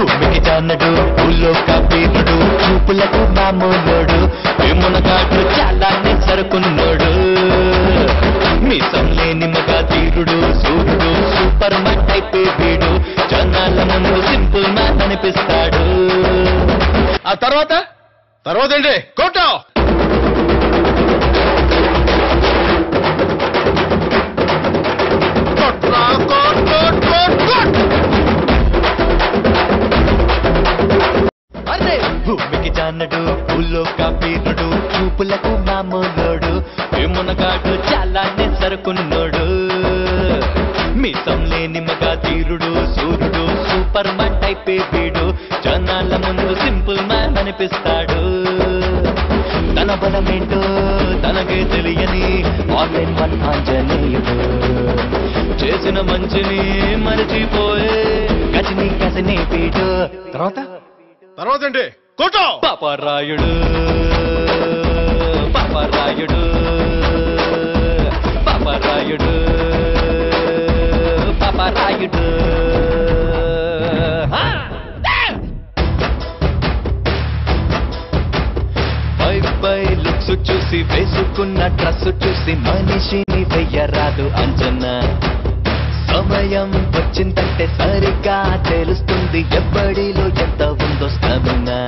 భూమికి జానడు ఊళ్ళో కబీరుడు చూపులకు మామూలుడు మునగాడు చాలానే సరుకున్నోడు మీసం లేని మగా తీరుడు సూర్యుడు సూపర్ మ్యాన్ టైప్ వీడు జనాల ముందు సింపుల్ మ్యాన్ అనిపిస్తాడు. ఆ తర్వాత ఏంటి కోటో భూమికి జానడు ఊళ్ళో కబీరుడు చూపులకు మామూలుడు మునగాడు చాలానే సరుకున్నోడు మీసం లేని మగా తీరుడు సూర్యుడు సూపర్ మ్యాన్ టైప్ వీడు జనాల ముందు సింపుల్ మ్యాన్ అనిపిస్తాడు. తన బలమేంటో తనకే తెలియని ఆన్లైన్ వన్ ఆంజనేయుడు చేసిన మంచిని మరచిపోయే గజని పీడు. తర్వాత ఏంటి కోటో పాపరాయుడు పాపరాయుడు పాపరాయుడు పాపరాయుడు పై లుక్స్ చూసి వేసుకున్న డ్రెస్ చూసి మనిషిని వెయ్యరాదు అంచనా. సమయం వచ్చిందంటే సరిగ్గా తెలుస్తుంది ఎవ్వడిలో ఎంత ఉందో స్టమినా.